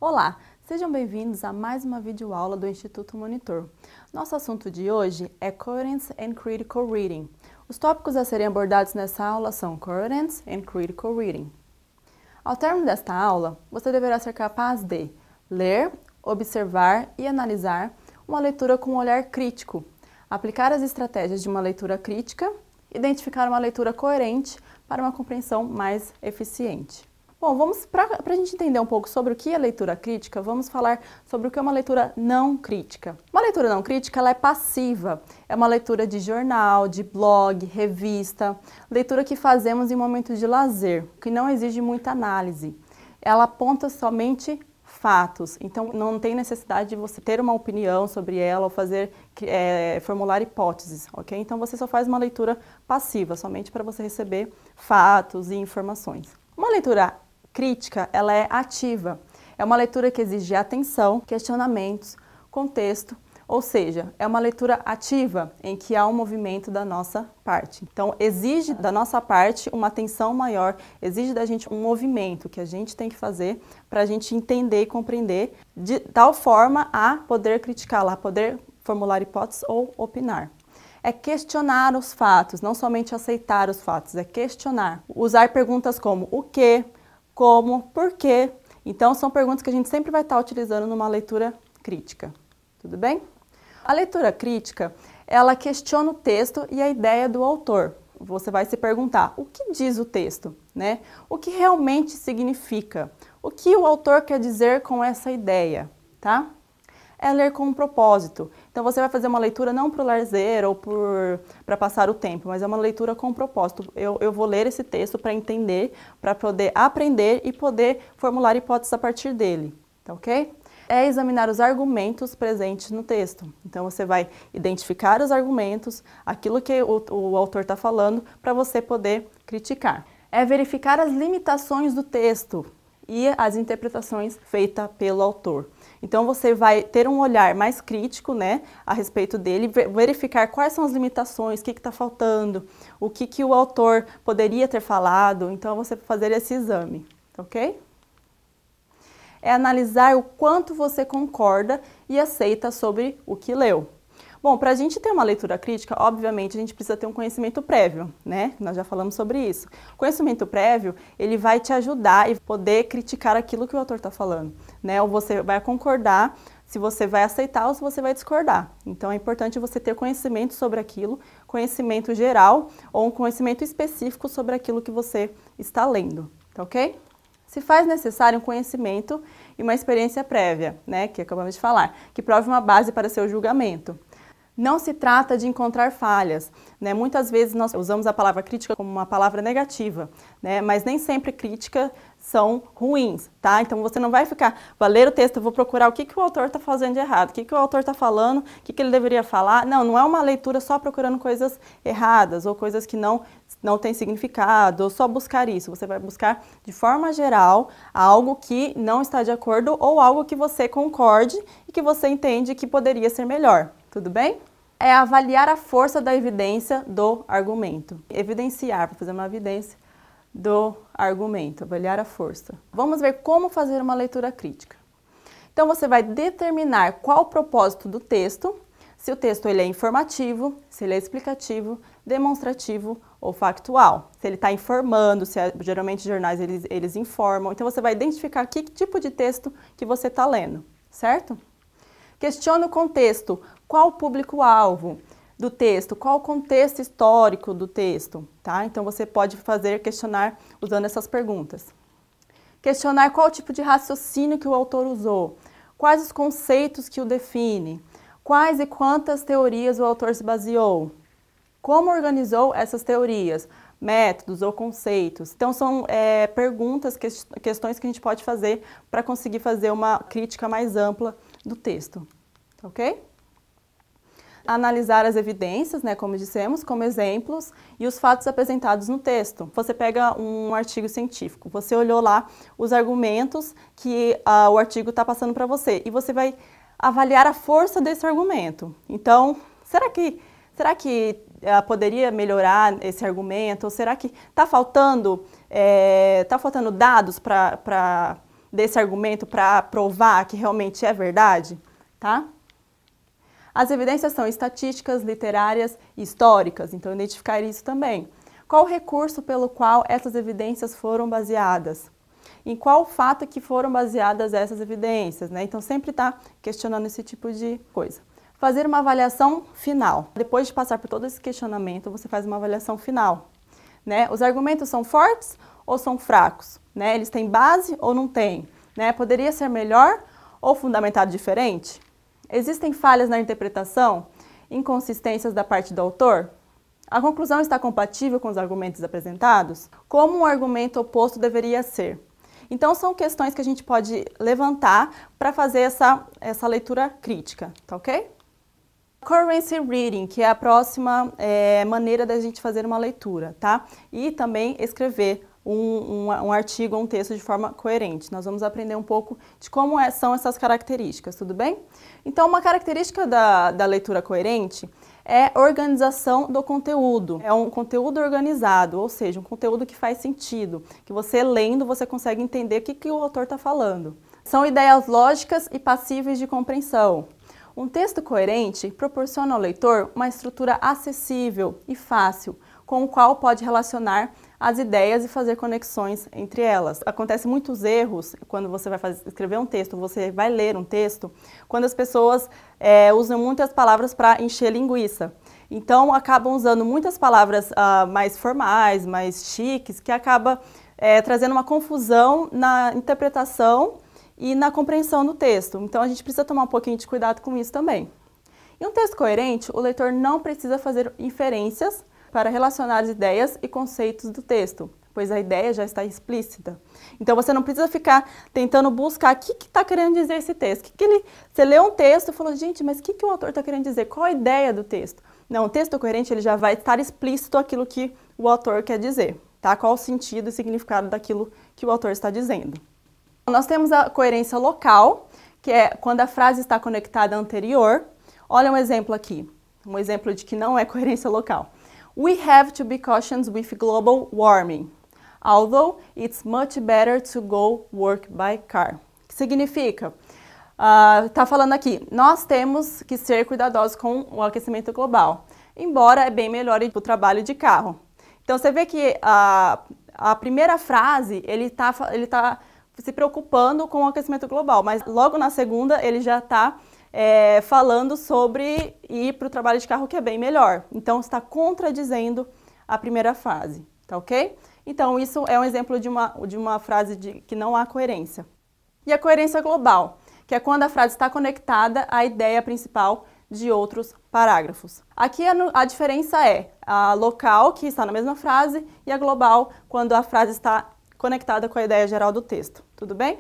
Olá, sejam bem-vindos a mais uma videoaula do Instituto Monitor. Nosso assunto de hoje é Coherence and Critical Reading. Os tópicos a serem abordados nessa aula são Coherence and Critical Reading. Ao término desta aula, você deverá ser capaz de ler, observar e analisar uma leitura com um olhar crítico, aplicar as estratégias de uma leitura crítica, identificar uma leitura coerente para uma compreensão mais eficiente. Bom, para a gente entender um pouco sobre o que é leitura crítica, vamos falar sobre o que é uma leitura não crítica. Uma leitura não crítica, ela é passiva, é uma leitura de jornal, de blog, revista, leitura que fazemos em momentos de lazer, que não exige muita análise. Ela aponta somente fatos, então não tem necessidade de você ter uma opinião sobre ela ou formular hipóteses, ok? Então você só faz uma leitura passiva, somente para você receber fatos e informações. Uma leitura crítica, ela é ativa, é uma leitura que exige atenção, questionamentos, contexto, ou seja, é uma leitura ativa em que há um movimento da nossa parte. Então, exige da nossa parte uma atenção maior, exige da gente um movimento que a gente tem que fazer para a gente entender e compreender de tal forma a poder criticá-la, a poder formular hipóteses ou opinar. É questionar os fatos, não somente aceitar os fatos, é questionar. Usar perguntas como o que, como, por quê. Então, são perguntas que a gente sempre vai estar utilizando numa leitura crítica. Tudo bem? A leitura crítica, ela questiona o texto e a ideia do autor. Você vai se perguntar, o que diz o texto, né? O que realmente significa? O que o autor quer dizer com essa ideia, tá? É ler com um propósito. Então, você vai fazer uma leitura não para o lazer ou para passar o tempo, mas é uma leitura com um propósito. Eu vou ler esse texto para entender, para poder aprender e poder formular hipóteses a partir dele, tá ok? É examinar os argumentos presentes no texto. Então, você vai identificar os argumentos, aquilo que o autor está falando, para você poder criticar. É verificar as limitações do texto e as interpretações feitas pelo autor. Então, você vai ter um olhar mais crítico, né, a respeito dele, verificar quais são as limitações, o que está faltando, o que o autor poderia ter falado. Então, você fazer esse exame, ok? É analisar o quanto você concorda e aceita sobre o que leu. Bom, para a gente ter uma leitura crítica, obviamente, a gente precisa ter um conhecimento prévio, né? Nós já falamos sobre isso. O conhecimento prévio, ele vai te ajudar e poder criticar aquilo que o autor está falando, né? Ou você vai concordar, se você vai aceitar ou se você vai discordar. Então, é importante você ter conhecimento sobre aquilo, conhecimento geral ou um conhecimento específico sobre aquilo que você está lendo, tá ok? Se faz necessário um conhecimento e uma experiência prévia, né, que acabamos de falar, que prove uma base para seu julgamento. Não se trata de encontrar falhas, né? Muitas vezes nós usamos a palavra crítica como uma palavra negativa, né? Mas nem sempre críticas são ruins, tá? Então você não vai vai ler o texto, eu vou procurar o que o autor está fazendo de errado, o que o autor está falando, o que ele deveria falar. Não é uma leitura só procurando coisas erradas ou coisas que não têm significado, ou só buscar isso. Você vai buscar, de forma geral, algo que não está de acordo ou algo que você concorde e que você entende que poderia ser melhor. Tudo bem? É avaliar a força da evidência do argumento. Evidenciar, para fazer uma evidência do argumento, avaliar a força. Vamos ver como fazer uma leitura crítica. Então, você vai determinar qual o propósito do texto, se o texto ele é informativo, se ele é explicativo, demonstrativo ou factual. Se ele está informando, geralmente jornais eles informam. Então, você vai identificar que tipo de texto que você está lendo, certo? Questione o contexto, qual o público-alvo do texto, qual o contexto histórico do texto, tá? Então você pode questionar usando essas perguntas. Questionar qual o tipo de raciocínio que o autor usou, quais os conceitos que o define, quais e quantas teorias o autor se baseou, como organizou essas teorias, métodos ou conceitos. Então são perguntas, questões que a gente pode fazer para conseguir fazer uma crítica mais ampla do texto, ok? Analisar as evidências, né, como dissemos, como exemplos e os fatos apresentados no texto. Você pega um artigo científico, você olhou lá os argumentos que o artigo está passando para você e você vai avaliar a força desse argumento. Então, será que poderia melhorar esse argumento? Ou será que está faltando dados para desse argumento para provar que realmente é verdade, tá? As evidências são estatísticas, literárias e históricas, então identificar isso também. Qual o recurso pelo qual essas evidências foram baseadas? Em qual fato que foram baseadas essas evidências, né? Então sempre está questionando esse tipo de coisa. Fazer uma avaliação final. Depois de passar por todo esse questionamento, você faz uma avaliação final, né? Os argumentos são fortes ou são fracos, né? Eles têm base ou não têm, né? Poderia ser melhor ou fundamentado diferente? Existem falhas na interpretação, inconsistências da parte do autor? A conclusão está compatível com os argumentos apresentados? Como um argumento oposto deveria ser? Então, são questões que a gente pode levantar para fazer essa leitura crítica, tá ok? Coherence reading, que é a próxima maneira da gente fazer uma leitura, tá? E também escrever um artigo ou um texto de forma coerente. Nós vamos aprender um pouco de como são essas características, tudo bem? Então, uma característica da leitura coerente é organização do conteúdo. É um conteúdo organizado, ou seja, um conteúdo que faz sentido, que você lendo, você consegue entender o que o autor está falando. São ideias lógicas e passíveis de compreensão. Um texto coerente proporciona ao leitor uma estrutura acessível e fácil, com o qual pode relacionar as ideias e fazer conexões entre elas. Acontecem muitos erros quando você vai escrever um texto, você vai ler um texto, quando as pessoas usam muitas palavras para encher linguiça. Então, acabam usando muitas palavras mais formais, mais chiques, que acaba trazendo uma confusão na interpretação e na compreensão do texto. Então, a gente precisa tomar um pouquinho de cuidado com isso também. Em um texto coerente, o leitor não precisa fazer inferências para relacionar as ideias e conceitos do texto, pois a ideia já está explícita. Então, você não precisa ficar tentando buscar o que está querendo dizer esse texto. Você lê um texto e falou, gente, mas o que o autor está querendo dizer? Qual a ideia do texto? Não, o texto coerente ele já vai estar explícito aquilo que o autor quer dizer, tá? Qual o sentido e significado daquilo que o autor está dizendo. Nós temos a coerência local, que é quando a frase está conectada à anterior. Olha um exemplo aqui, um exemplo de que não é coerência local. We have to be cautious with global warming, although it's much better to go work by car. O que significa? Está falando aqui, nós temos que ser cuidadosos com o aquecimento global, embora é bem melhor ir para o trabalho de carro. Então você vê que a primeira frase, ele tá se preocupando com o aquecimento global, mas logo na segunda ele já está falando sobre ir para o trabalho de carro, que é bem melhor. Então, está contradizendo a primeira frase, tá ok? Então, isso é um exemplo de uma frase que não há coerência. E a coerência global, que é quando a frase está conectada à ideia principal de outros parágrafos. Aqui a diferença é a local, que está na mesma frase, e a global, quando a frase está conectada com a ideia geral do texto. Tudo bem?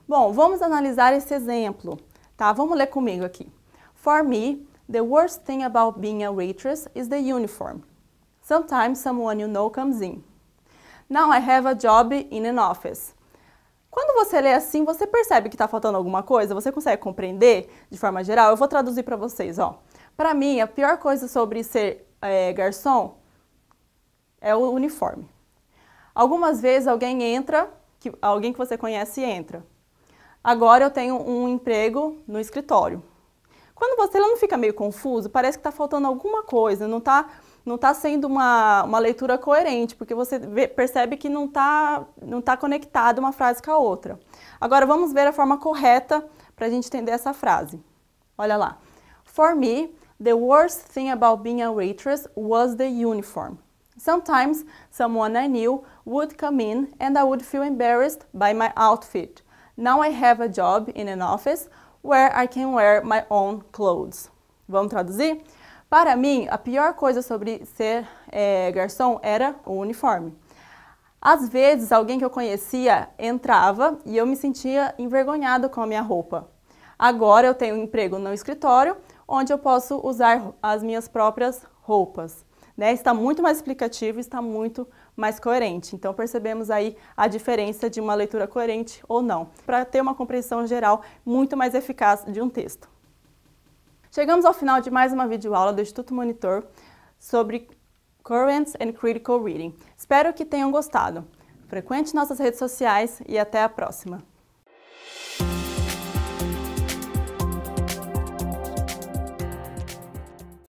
Bom, vamos analisar esse exemplo, tá? Vamos ler comigo aqui. For me, the worst thing about being a waitress is the uniform. Sometimes someone you know comes in. Now I have a job in an office. Quando você lê assim, você percebe que está faltando alguma coisa? Você consegue compreender de forma geral? Eu vou traduzir para vocês, ó. Para mim, a pior coisa sobre ser garçom é o uniforme. Algumas vezes alguém que você conhece entra. Agora eu tenho um emprego no escritório. Quando você não fica meio confuso, parece que está faltando alguma coisa, não tá sendo uma leitura coerente, porque você percebe que não tá conectada uma frase com a outra. Agora vamos ver a forma correta para a gente entender essa frase. Olha lá. For me, the worst thing about being a waitress was the uniform. Sometimes someone I knew would come in and I would feel embarrassed by my outfit. Now I have a job in an office where I can wear my own clothes. Vamos traduzir? Para mim, a pior coisa sobre ser garçom era o uniforme. Às vezes, alguém que eu conhecia entrava e eu me sentia envergonhada com a minha roupa. Agora eu tenho um emprego no escritório, onde eu posso usar as minhas próprias roupas. Né? Está muito mais explicativo e está muito mais coerente. Então, percebemos aí a diferença de uma leitura coerente ou não, para ter uma compreensão geral muito mais eficaz de um texto. Chegamos ao final de mais uma videoaula do Instituto Monitor sobre Coherence and Critical Reading. Espero que tenham gostado. Frequente nossas redes sociais e até a próxima!